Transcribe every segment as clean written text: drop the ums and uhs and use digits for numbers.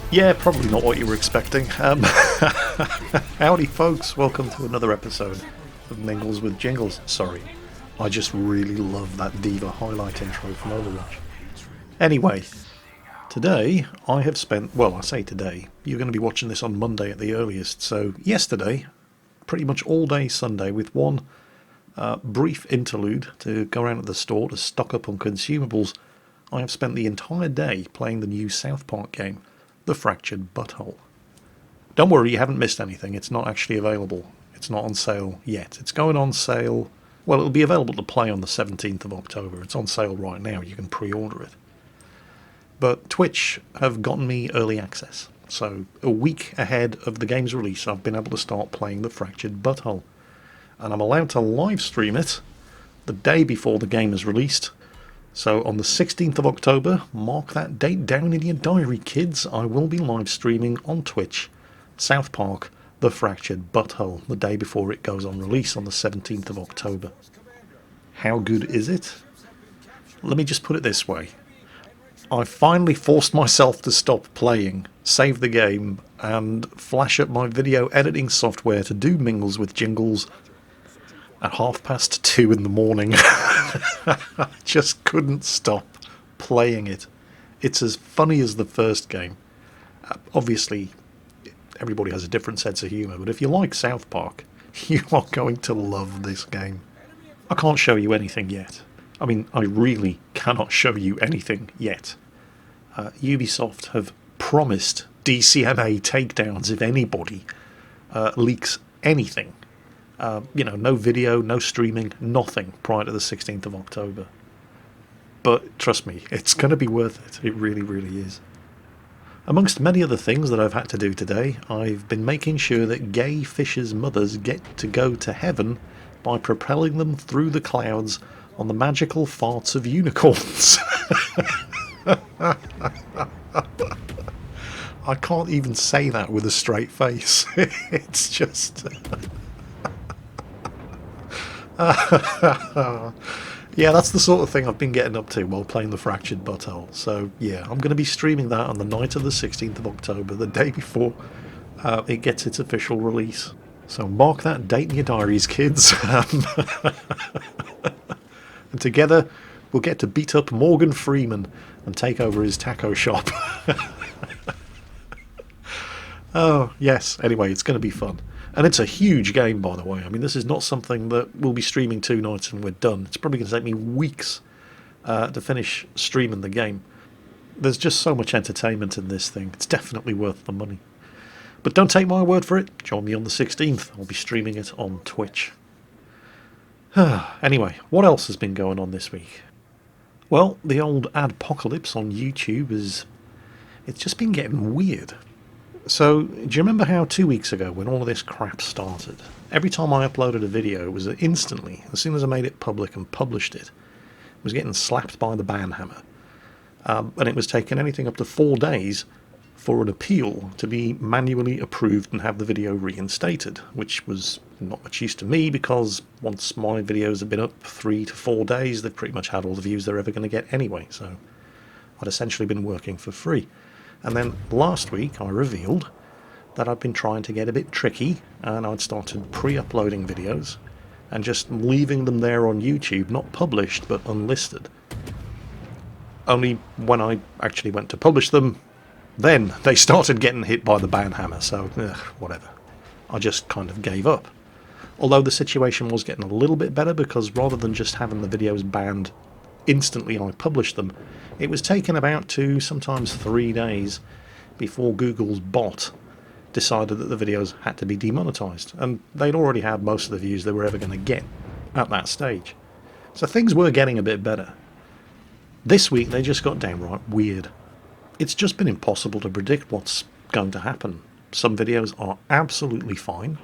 Yeah, probably not what you were expecting. Howdy, folks. Welcome to another episode of Mingles with Jingles. Sorry, I just really love that Diva highlight intro from Overwatch. Anyway, today I have spent, well, I say today, you're going to be watching this on Monday at the earliest, so yesterday, pretty much all day Sunday, with one brief interlude to go around to the store to stock up on consumables, I have spent the entire day playing the new South Park game, The Fractured Butthole. Don't worry, you haven't missed anything. It's not actually available. It's not on sale yet. It's going on sale. Well, it'll be available to play on the 17th of October. It's on sale right now. You can pre-order it. But Twitch have gotten me early access. So a week ahead of the game's release, I've been able to start playing The Fractured Butthole. And I'm allowed to live stream it the day before the game is released. So on the 16th of October, mark that date down in your diary, kids. I will be live streaming on Twitch, South Park, The Fractured Butthole, the day before it goes on release on the 17th of October. How good is it? Let me just put it this way. I finally forced myself to stop playing, save the game, and flash up my video editing software to do Mingles with Jingles at 2:30 in the morning. I just couldn't stop playing it. It's as funny as the first game. Obviously, everybody has a different sense of humour, but if you like South Park, you are going to love this game. I can't show you anything yet. I mean, I really cannot show you anything yet. Ubisoft have promised DCMA takedowns if anybody leaks anything. No video, no streaming, nothing prior to the 16th of October. But trust me, it's going to be worth it. It really, really is. Amongst many other things that I've had to do today, I've been making sure that gay fishers' mothers get to go to heaven by propelling them through the clouds on the magical farts of unicorns. I can't even say that with a straight face. It's just... yeah, that's the sort of thing I've been getting up to while playing The Fractured Butthole. So yeah, I'm going to be streaming that on the night of the 16th of October, the day before it gets its official release. So mark that date in your diaries, kids. And together we'll get to beat up Morgan Freeman and take over his taco shop. Oh yes, anyway, it's going to be fun. And it's a huge game, by the way. I mean, this is not something that we'll be streaming 2 nights and we're done. It's probably going to take me weeks to finish streaming the game. There's just so much entertainment in this thing. It's definitely worth the money. But don't take my word for it. Join me on the 16th. I'll be streaming it on Twitch. Anyway, what else has been going on this week? Well, the old adpocalypse on YouTube it's just been getting weird. So, do you remember how 2 weeks ago, when all of this crap started, every time I uploaded a video, it was instantly, as soon as I made it public and published it, it was getting slapped by the ban hammer. And it was taking anything up to 4 days for an appeal to be manually approved and have the video reinstated, which was not much use to me because once my videos have been up 3 to 4 days, they've pretty much had all the views they're ever going to get anyway, so I'd essentially been working for free. And then last week I revealed that I'd been trying to get a bit tricky and I'd started pre-uploading videos and just leaving them there on YouTube, not published but unlisted. Only when I actually went to publish them, then they started getting hit by the ban hammer, so whatever. I just kind of gave up. Although the situation was getting a little bit better because rather than just having the videos banned instantly I published them, it was taking about 2, sometimes 3 days before Google's bot decided that the videos had to be demonetized, and they'd already had most of the views they were ever going to get at that stage. So things were getting a bit better. This week they just got downright weird. It's just been impossible to predict what's going to happen. Some videos are absolutely fine.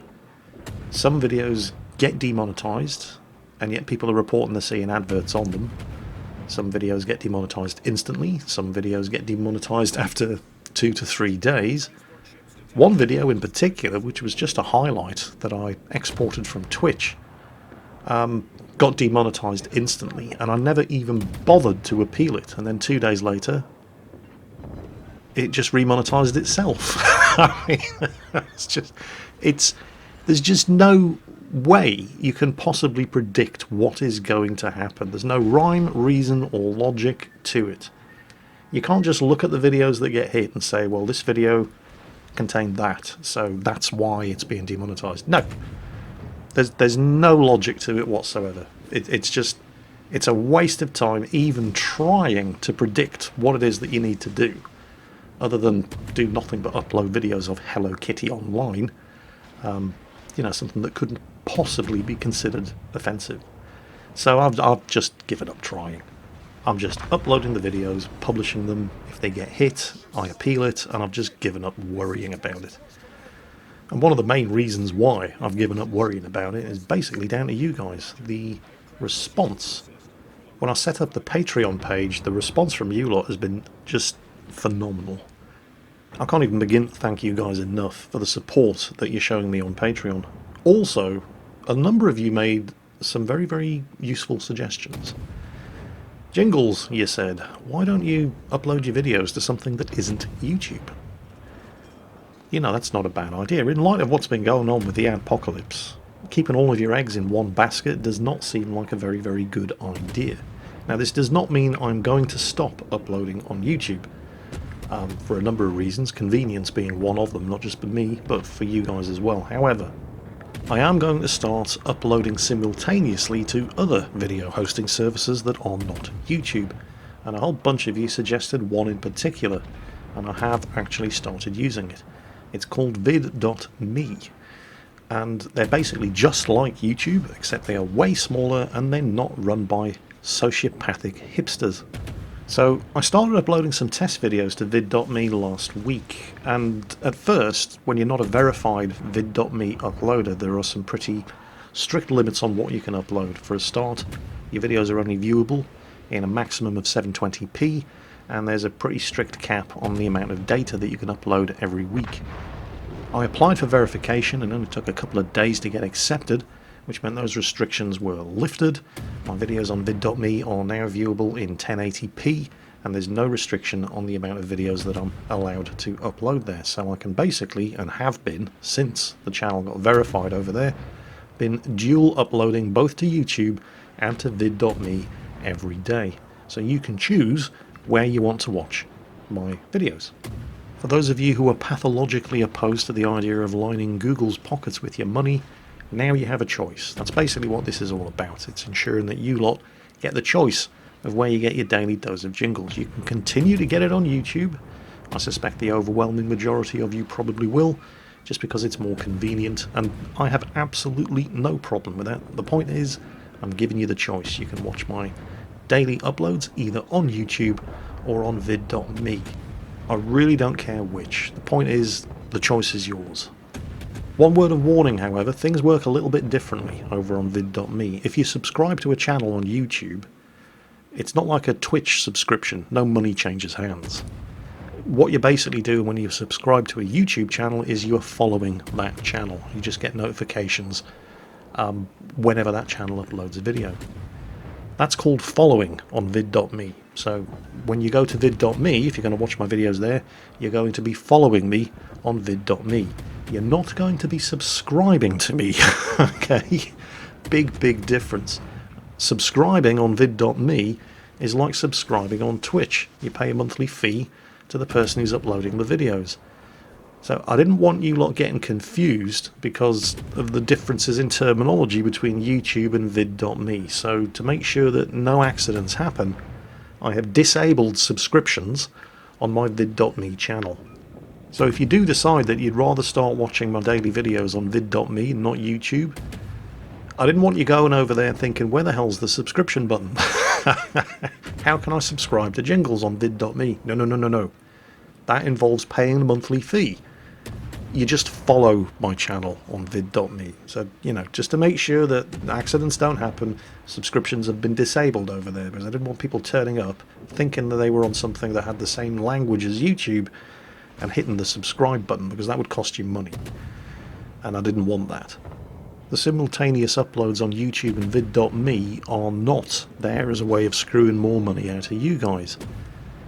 Some videos get demonetized, and yet people are reporting they're seeing adverts on them. Some videos get demonetized instantly. Some videos get demonetized after 2 to 3 days. One video in particular, which was just a highlight that I exported from Twitch, got demonetized instantly, and I never even bothered to appeal it. And then 2 days later, it just remonetized itself. I mean, there's just no way you can possibly predict what is going to happen. There's no rhyme, reason, or logic to it. You can't just look at the videos that get hit and say, well, this video contained that, so that's why it's being demonetized. No. There's no logic to it whatsoever. It's a waste of time even trying to predict what it is that you need to do, other than do nothing but upload videos of Hello Kitty online. Something that couldn't possibly be considered offensive. So I've just given up trying. I'm just uploading the videos, publishing them. If they get hit, I appeal it, and I've just given up worrying about it. And one of the main reasons why I've given up worrying about it is basically down to you guys. The response. When I set up the Patreon page, the response from you lot has been just phenomenal. I can't even begin to thank you guys enough for the support that you're showing me on Patreon. Also, a number of you made some very, very useful suggestions. Jingles, you said, why don't you upload your videos to something that isn't YouTube? That's not a bad idea. In light of what's been going on with the adpocalypse, keeping all of your eggs in one basket does not seem like a very, very good idea. Now, this does not mean I'm going to stop uploading on YouTube. For a number of reasons, convenience being one of them, not just for me, but for you guys as well. However, I am going to start uploading simultaneously to other video hosting services that are not YouTube, and a whole bunch of you suggested one in particular, and I have actually started using it. It's called vid.me, and they're basically just like YouTube, except they are way smaller and they're not run by sociopathic hipsters. So I started uploading some test videos to vid.me last week, and at first, when you're not a verified vid.me uploader, there are some pretty strict limits on what you can upload. For a start, your videos are only viewable in a maximum of 720p, and there's a pretty strict cap on the amount of data that you can upload every week. I applied for verification and only took a couple of days to get accepted, which meant those restrictions were lifted. My videos on vid.me are now viewable in 1080p, and there's no restriction on the amount of videos that I'm allowed to upload there. So I can basically, and have been, since the channel got verified over there, been dual uploading both to YouTube and to vid.me every day. So you can choose where you want to watch my videos. For those of you who are pathologically opposed to the idea of lining Google's pockets with your money, now you have a choice. That's basically what this is all about. It's ensuring that you lot get the choice of where you get your daily dose of jingles. You can continue to get it on YouTube. I suspect the overwhelming majority of you probably will, just because it's more convenient, and I have absolutely no problem with that. The point is, I'm giving you the choice. You can watch my daily uploads either on YouTube or on vid.me. I really don't care which. The point is, the choice is yours. One word of warning, however, things work a little bit differently over on vid.me. If you subscribe to a channel on YouTube, it's not like a Twitch subscription. No money changes hands. What you basically do when you subscribe to a YouTube channel is you're following that channel. You just get notifications whenever that channel uploads a video. That's called following on vid.me. So when you go to vid.me, if you're going to watch my videos there, you're going to be following me on vid.me. You're not going to be subscribing to me. Okay? Big difference. Subscribing on vid.me is like subscribing on Twitch. You pay a monthly fee to the person who's uploading the videos. So I didn't want you lot getting confused because of the differences in terminology between YouTube and vid.me. So to make sure that no accidents happen, I have disabled subscriptions on my vid.me channel. So if you do decide that you'd rather start watching my daily videos on vid.me and not YouTube, I didn't want you going over there thinking, where the hell's the subscription button? How can I subscribe to Jingles on vid.me? No. That involves paying a monthly fee. You just follow my channel on vid.me. So, just to make sure that accidents don't happen, subscriptions have been disabled over there, because I didn't want people turning up thinking that they were on something that had the same language as YouTube and hitting the subscribe button, because that would cost you money. And I didn't want that. The simultaneous uploads on YouTube and vid.me are not there as a way of screwing more money out of you guys.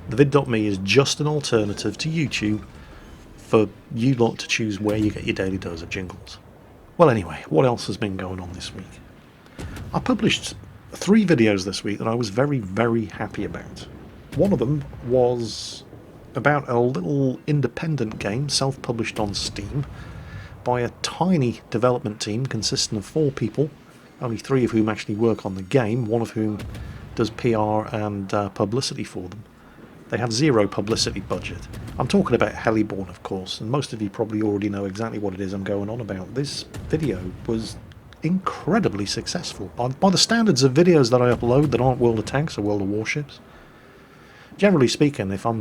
The vid.me is just an alternative to YouTube for you lot to choose where you get your daily dose of jingles. Well, anyway, what else has been going on this week? I published 3 videos this week that I was very, very happy about. One of them was about a little independent game self-published on Steam by a tiny development team consisting of 4 people, only 3 of whom actually work on the game, one of whom does PR and publicity for them. They have 0 publicity budget. I'm talking about Heliborne, of course, and most of you probably already know exactly what it is I'm going on about. This video was incredibly successful by the standards of videos that I upload that aren't World of Tanks or World of Warships. Generally speaking, if I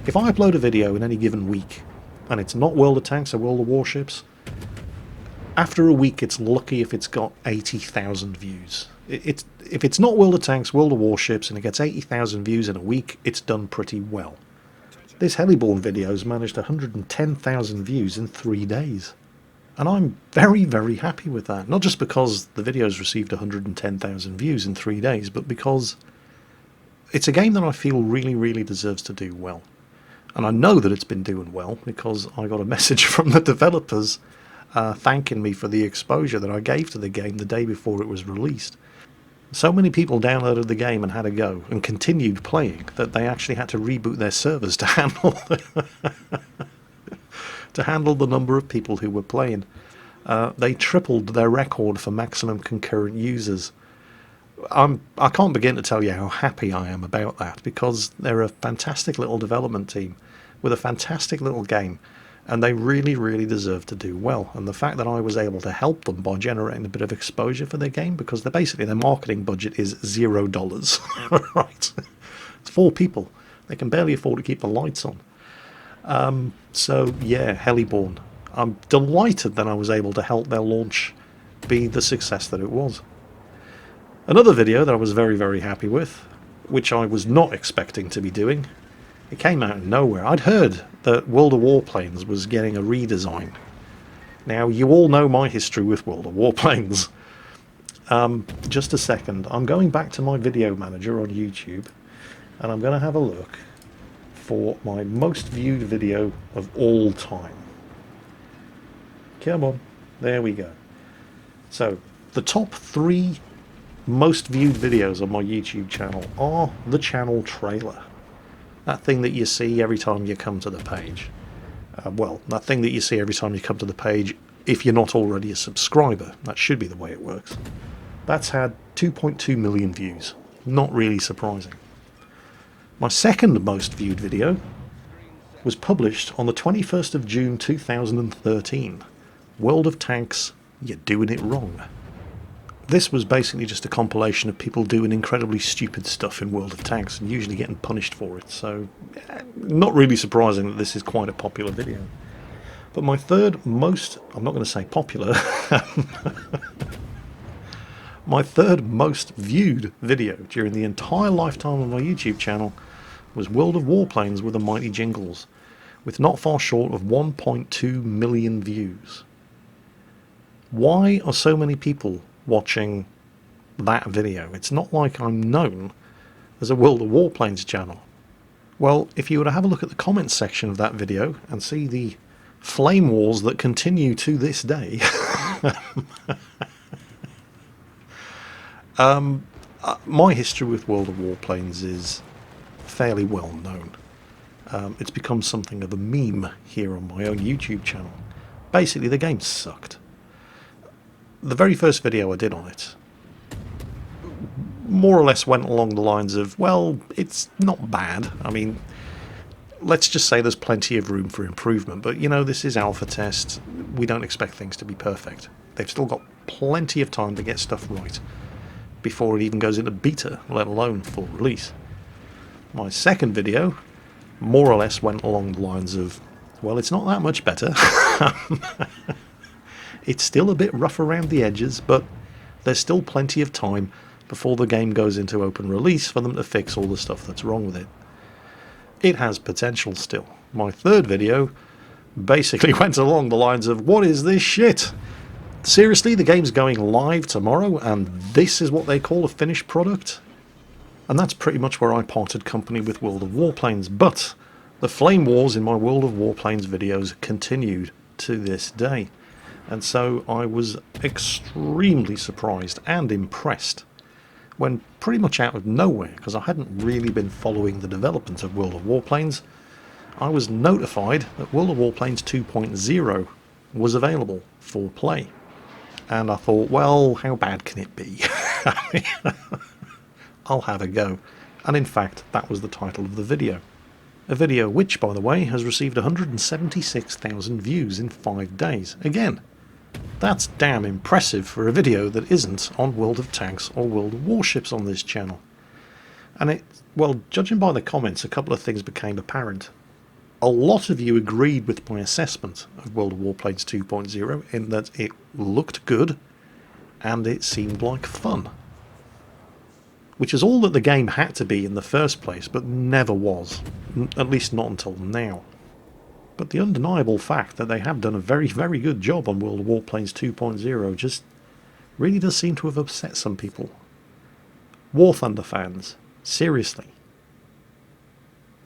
upload a video in any given week and it's not World of Tanks or World of Warships, after a week it's lucky if it's got 80,000 views. If it's not World of Tanks, World of Warships, and it gets 80,000 views in a week, it's done pretty well. This Heliborne video's managed 110,000 views in 3 days. And I'm very, very happy with that. Not just because the video's received 110,000 views in 3 days, but because it's a game that I feel really, really deserves to do well. And I know that it's been doing well because I got a message from the developers thanking me for the exposure that I gave to the game the day before it was released. So many people downloaded the game and had a go and continued playing that they actually had to reboot their servers to handle to handle the number of people who were playing. They tripled their record for maximum concurrent users. I can't begin to tell you how happy I am about that, because they're a fantastic little development team with a fantastic little game, and they really, really deserve to do well. And the fact that I was able to help them by generating a bit of exposure for their game, because their marketing budget is $0, right? It's 4 people. They can barely afford to keep the lights on. So yeah, Heliborne. I'm delighted that I was able to help their launch be the success that it was. Another video that I was very, very happy with, which I was not expecting to be doing, it came out of nowhere. I'd heard that World of Warplanes was getting a redesign. Now, you all know my history with World of Warplanes. Just a second. I'm going back to my video manager on YouTube, and I'm going to have a look for my most viewed video of all time. Come on. There we go. So, the top 3 most viewed videos on my YouTube channel are the channel trailer. That thing that you see every time you come to the page. Well, that thing that you see every time you come to the page if you're not already a subscriber. That should be the way it works. That's had 2.2 million views. Not really surprising. My second most viewed video was published on the 21st of June 2013. World of Tanks, You're Doing It Wrong. This was basically just a compilation of people doing incredibly stupid stuff in World of Tanks and usually getting punished for it, so not really surprising that this is quite a popular video. But my third most, I'm not going to say popular, my third most viewed video during the entire lifetime of my YouTube channel was World of Warplanes with the Mighty Jingles, with not far short of 1.2 million views. Why are so many people watching that video? It's not like I'm known as a World of Warplanes channel. Well, if you were to have a look at the comments section of that video and see the flame wars that continue to this day, my history with World of Warplanes is fairly well known. It's become something of a meme here on my own YouTube channel. Basically, the game sucked. The very first video I did on it more or less went along the lines of, well, it's not bad. I mean, let's just say there's plenty of room for improvement, but you know, this is alpha test. We don't expect things to be perfect. They've still got plenty of time to get stuff right before it even goes into beta, let alone full release. My second video more or less went along the lines of, well, it's not that much better. It's still a bit rough around the edges, but there's still plenty of time before the game goes into open release for them to fix all the stuff that's wrong with it. It has potential still. My third video basically went along the lines of, what is this shit? Seriously, the game's going live tomorrow and this is what they call a finished product? And that's pretty much where I parted company with World of Warplanes, but the flame wars in my World of Warplanes videos continued to this day. And so I was extremely surprised and impressed when, pretty much out of nowhere, because I hadn't really been following the development of World of Warplanes, I was notified that World of Warplanes 2.0 was available for play. And I thought, well, how bad can it be? I'll have a go. And in fact, that was the title of the video. A video which, by the way, has received 176,000 views in 5 days. Again, that's damn impressive for a video that isn't on World of Tanks or World of Warships on this channel. And well, judging by the comments, a couple of things became apparent. A lot of you agreed with my assessment of World of Warplanes 2.0 in that it looked good and it seemed like fun. Which is all that the game had to be in the first place, but never was. At least not until now. But the undeniable fact that they have done a very, very good job on World of Warplanes 2.0 just really does seem to have upset some people. War Thunder fans, seriously.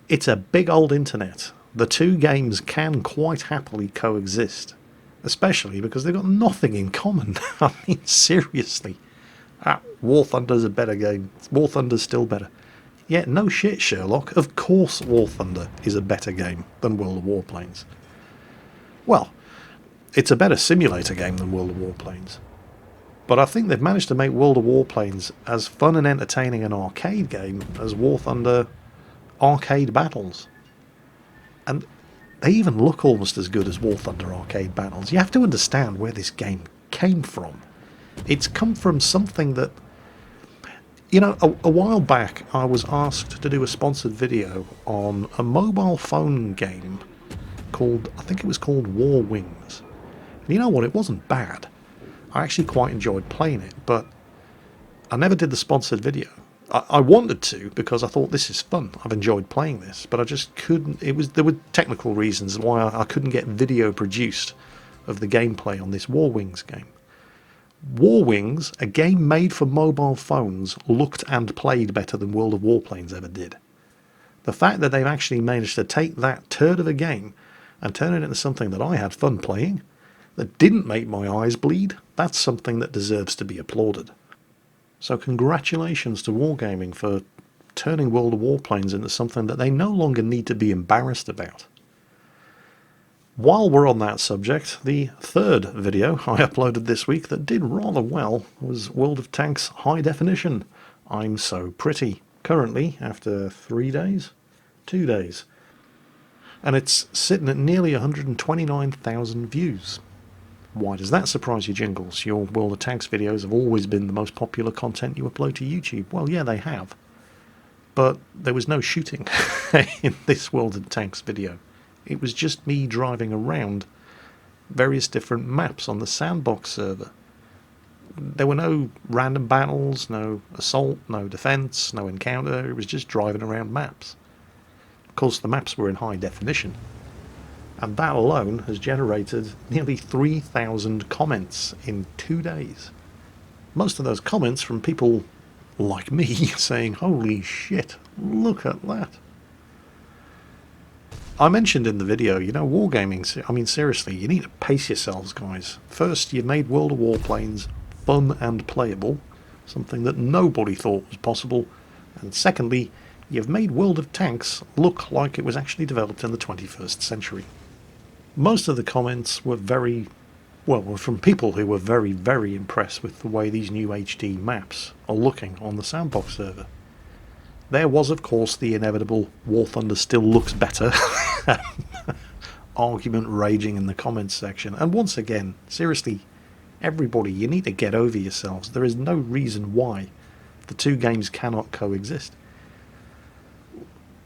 It's a big old internet. The two games can quite happily coexist. Especially because they've got nothing in common. I mean, seriously. War Thunder's a better game. War Thunder's still better. Yeah, no shit, Sherlock. Of course War Thunder is a better game than World of Warplanes. Well, it's a better simulator game than World of Warplanes. But I think they've managed to make World of Warplanes as fun and entertaining an arcade game as War Thunder arcade battles. And they even look almost as good as War Thunder arcade battles. You have to understand where this game came from. It's come from something that, you know, a while back I was asked to do a sponsored video on a mobile phone game called, I think it was called War Wings. And you know what, it wasn't bad. I actually quite enjoyed playing it, but I never did the sponsored video. I wanted to, because I thought this is fun. I've enjoyed playing this, but I just couldn't. There were technical reasons why I couldn't get video produced of the gameplay on this War Wings game. War Wings, a game made for mobile phones, looked and played better than World of Warplanes ever did. The fact that they've actually managed to take that turd of a game and turn it into something that I had fun playing, that didn't make my eyes bleed, that's something that deserves to be applauded. So congratulations to Wargaming for turning World of Warplanes into something that they no longer need to be embarrassed about. While we're on that subject, the third video I uploaded this week that did rather well was World of Tanks High Definition. I'm So Pretty. Currently, after 3 days? 2 days. And it's sitting at nearly 129,000 views. Why does that surprise you, Jingles? Your World of Tanks videos have always been the most popular content you upload to YouTube. Well, yeah, they have. But there was no shooting in this World of Tanks video. It was just me driving around various different maps on the sandbox server. There were no random battles, no assault, no defense, no encounter. It was just driving around maps. Of course, the maps were in high definition. And that alone has generated nearly 3,000 comments in 2 days. Most of those comments from people like me saying, holy shit, look at that. I mentioned in the video, you know, wargaming, I mean, seriously, you need to pace yourselves, guys. First, you've made World of Warplanes fun and playable, something that nobody thought was possible. And secondly, you've made World of Tanks look like it was actually developed in the 21st century. Most of the comments were were from people who were very, very impressed with the way these new HD maps are looking on the sandbox server. There was, of course, the inevitable War Thunder still looks better argument raging in the comments section. And once again, seriously, everybody, you need to get over yourselves. There is no reason why the two games cannot coexist.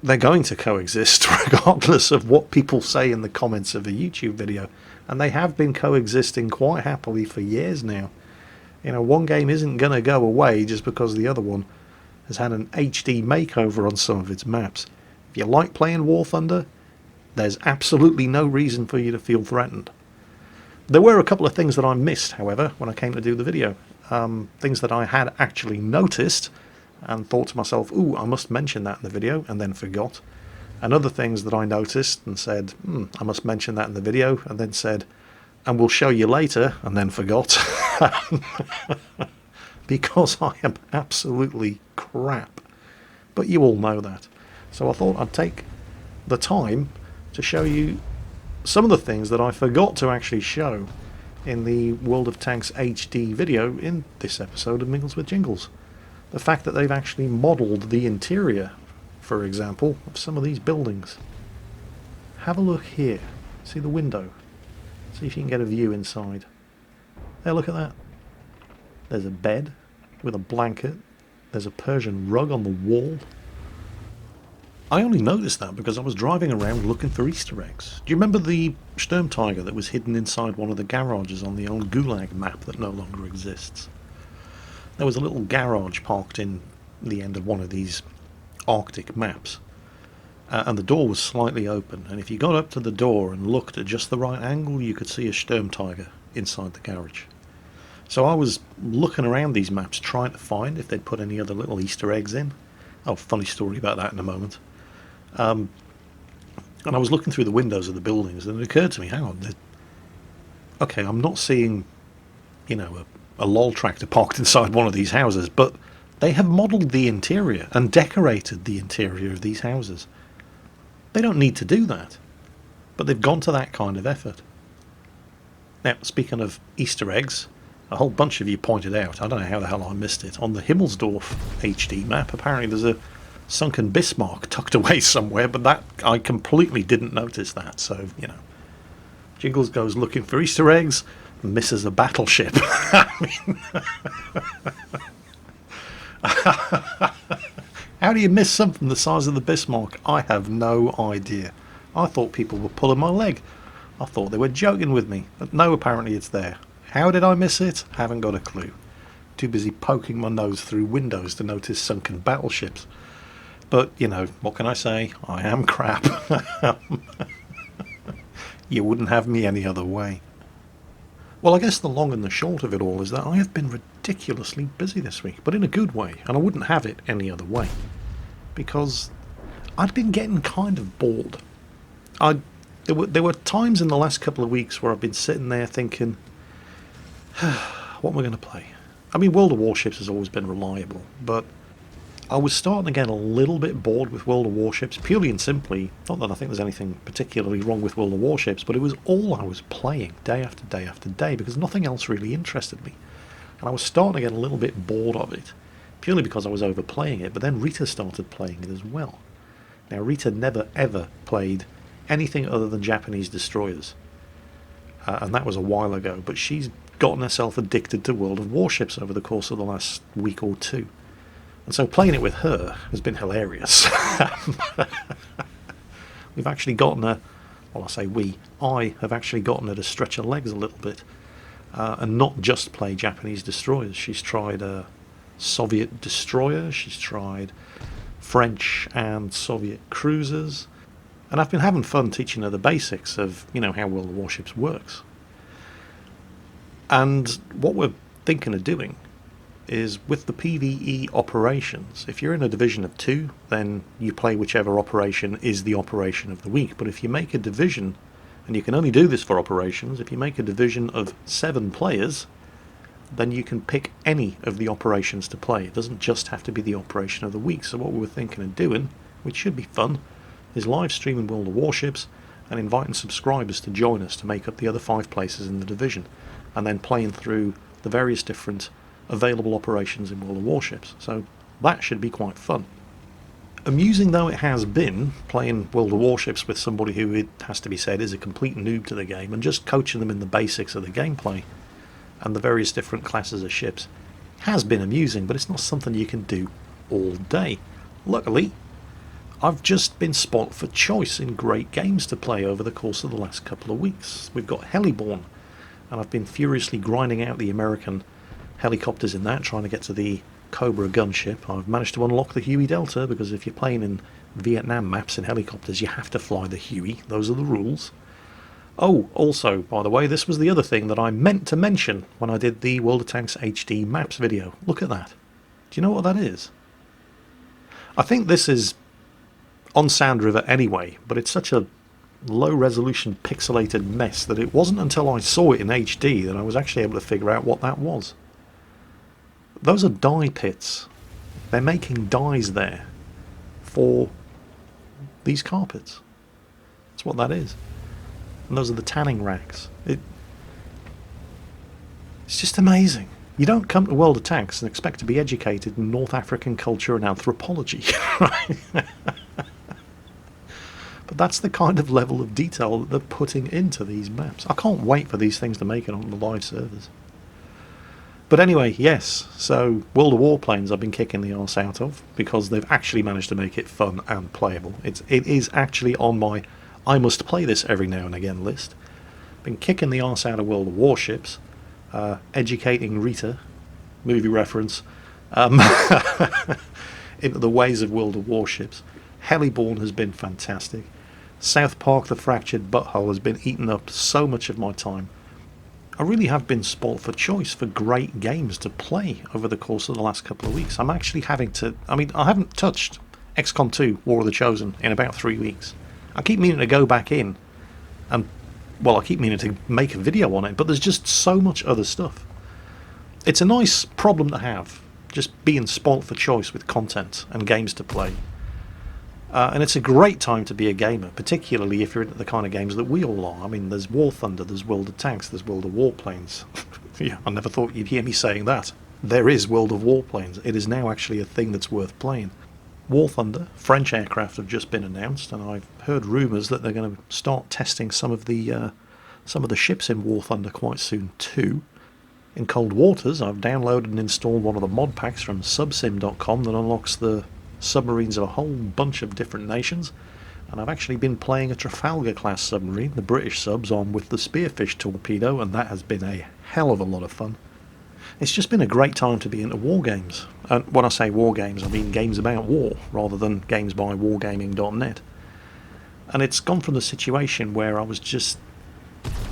They're going to coexist regardless of what people say in the comments of a YouTube video. And they have been coexisting quite happily for years now. You know, one game isn't going to go away just because the other one has had an HD makeover on some of its maps. If you like playing War Thunder, there's absolutely no reason for you to feel threatened. There were a couple of things that I missed, however, when I came to do the video. Things that I had actually noticed, and thought to myself, ooh, I must mention that in the video, and then forgot. And other things that I noticed and said, I must mention that in the video, and then said, and we'll show you later, and then forgot. Because I am absolutely crap. But you all know that. So I thought I'd take the time to show you some of the things that I forgot to actually show in the World of Tanks HD video in this episode of Mingles with Jingles. The fact that they've actually modelled the interior, for example, of some of these buildings. Have a look here. See the window? See if you can get a view inside. There, look at that. There's a bed with a blanket. There's a Persian rug on the wall. I only noticed that because I was driving around looking for Easter eggs. Do you remember the Sturmtiger that was hidden inside one of the garages on the old Gulag map that no longer exists? There was a little garage parked in the end of one of these Arctic maps. And the door was slightly open, and if you got up to the door and looked at just the right angle, you could see a Sturmtiger inside the garage. So I was looking around these maps trying to find if they'd put any other little Easter eggs in. Oh, funny story about that in a moment. And I was looking through the windows of the buildings, and it occurred to me, hang on, okay, I'm not seeing, you know, a lol tractor parked inside one of these houses, but they have modelled the interior and decorated the interior of these houses. They don't need to do that, but they've gone to that kind of effort. Now, speaking of Easter eggs, a whole bunch of you pointed out, I don't know how the hell I missed it, on the Himmelsdorf HD map, apparently there's a sunken Bismarck tucked away somewhere, but that I completely didn't notice that, so, you know. Jingles goes looking for Easter eggs, misses a battleship. How do you miss something the size of the Bismarck? I have no idea. I thought people were pulling my leg. I thought they were joking with me, but no, apparently it's there. How did I miss it? Haven't got a clue. Too busy poking my nose through windows to notice sunken battleships. But, you know, what can I say? I am crap. You wouldn't have me any other way. Well, I guess the long and the short of it all is that I have been ridiculously busy this week, but in a good way, and I wouldn't have it any other way. Because I'd been getting kind of bored. There were times in the last couple of weeks where I've been sitting there thinking, what am I going to play? I mean, World of Warships has always been reliable, but I was starting to get a little bit bored with World of Warships, purely and simply, not that I think there's anything particularly wrong with World of Warships, but it was all I was playing day after day after day, because nothing else really interested me. And I was starting to get a little bit bored of it, purely because I was overplaying it, but then Rita started playing it as well. Now, Rita never ever played anything other than Japanese destroyers, and that was a while ago, but she's gotten herself addicted to World of Warships over the course of the last week or two. And so playing it with her has been hilarious. We've actually gotten her, well, I say we, I have actually gotten her to stretch her legs a little bit, and not just play Japanese destroyers. She's tried a Soviet destroyer, she's tried French and Soviet cruisers, and I've been having fun teaching her the basics of, you know, how World of Warships works. And what we're thinking of doing is with the PvE operations, if you're in a division of 2, then you play whichever operation is the operation of the week. But if you make a division, and you can only do this for operations, if you make a division of 7 players, then you can pick any of the operations to play. It doesn't just have to be the operation of the week. So what we were thinking of doing, which should be fun, is live streaming World of Warships and inviting subscribers to join us to make up the other 5 places in the division, and then playing through the various different available operations in World of Warships. So that should be quite fun. Amusing though it has been, playing World of Warships with somebody who, it has to be said, is a complete noob to the game, and just coaching them in the basics of the gameplay and the various different classes of ships has been amusing, but it's not something you can do all day. Luckily, I've just been spot for choice in great games to play over the course of the last couple of weeks. We've got Heliborne, and I've been furiously grinding out the American helicopters in that, trying to get to the Cobra gunship. I've managed to unlock the Huey Delta, because if you're playing in Vietnam maps in helicopters, you have to fly the Huey. Those are the rules. Oh, also, by the way, this was the other thing that I meant to mention when I did the World of Tanks HD maps video. Look at that. Do you know what that is? I think this is on Sound River anyway, but it's such a low-resolution pixelated mess that it wasn't until I saw it in HD that I was actually able to figure out what that was. Those are dye pits. They're making dyes there for these carpets. That's what that is. And those are the tanning racks. It's just amazing. You don't come to World of Tanks and expect to be educated in North African culture and anthropology, right? But that's the kind of level of detail that they're putting into these maps. I can't wait for these things to make it on the live servers. But anyway, yes, so World of Warplanes I've been kicking the arse out of because they've actually managed to make it fun and playable. It is actually on my I must play this every now and again list. Been kicking the arse out of World of Warships, educating Rita, movie reference, into the ways of World of Warships. Heliborne has been fantastic. South Park The Fractured Butthole has been eating up so much of my time. I really have been spoilt for choice for great games to play over the course of the last couple of weeks. I'm actually having to... I mean, I haven't touched XCOM 2 War of the Chosen in about 3 weeks. I keep meaning to go back in and... well, I keep meaning to make a video on it, but there's just so much other stuff. It's a nice problem to have, just being spoilt for choice with content and games to play. And it's a great time to be a gamer, particularly if you're into the kind of games that we all are. I mean, there's War Thunder, there's World of Tanks, there's World of Warplanes. Yeah, I never thought you'd hear me saying that. There is World of Warplanes. It is now actually a thing that's worth playing. War Thunder, French aircraft have just been announced, and I've heard rumours that they're going to start testing some of the ships in War Thunder quite soon too. In Cold Waters, I've downloaded and installed one of the mod packs from subsim.com that unlocks the submarines of a whole bunch of different nations, and I've actually been playing a Trafalgar class submarine, the British subs, on with the Spearfish torpedo, and that has been a hell of a lot of fun. It's just been a great time to be into war games. And when I say war games, I mean games about war, rather than games by wargaming.net. And it's gone from the situation where I was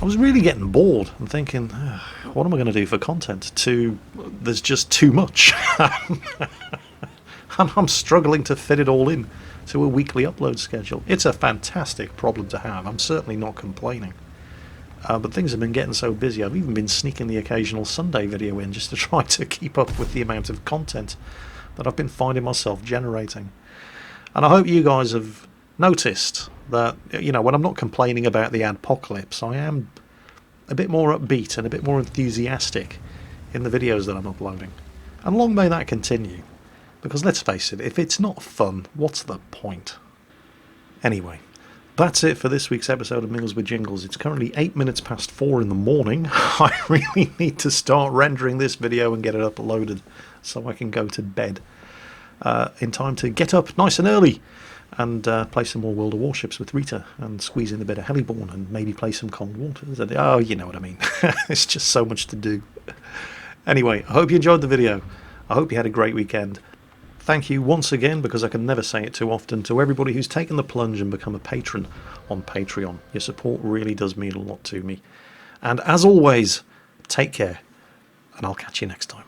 really getting bored and thinking, what am I going to do for content, to there's just too much. And I'm struggling to fit it all in to a weekly upload schedule. It's a fantastic problem to have. I'm certainly not complaining. But things have been getting so busy, I've even been sneaking the occasional Sunday video in just to try to keep up with the amount of content that I've been finding myself generating. And I hope you guys have noticed that, you know, when I'm not complaining about the adpocalypse, I am a bit more upbeat and a bit more enthusiastic in the videos that I'm uploading. And long may that continue. Because let's face it, if it's not fun, what's the point? Anyway, that's it for this week's episode of Mingles with Jingles. It's currently 8 minutes past 4 in the morning. I really need to start rendering this video and get it uploaded so I can go to bed in time to get up nice and early and play some more World of Warships with Rita and squeeze in a bit of Heliborne and maybe play some Cold Waters. Oh, you know what I mean. It's just so much to do. Anyway, I hope you enjoyed the video. I hope you had a great weekend. Thank you once again, because I can never say it too often, to everybody who's taken the plunge and become a patron on Patreon. Your support really does mean a lot to me. And as always, take care, and I'll catch you next time.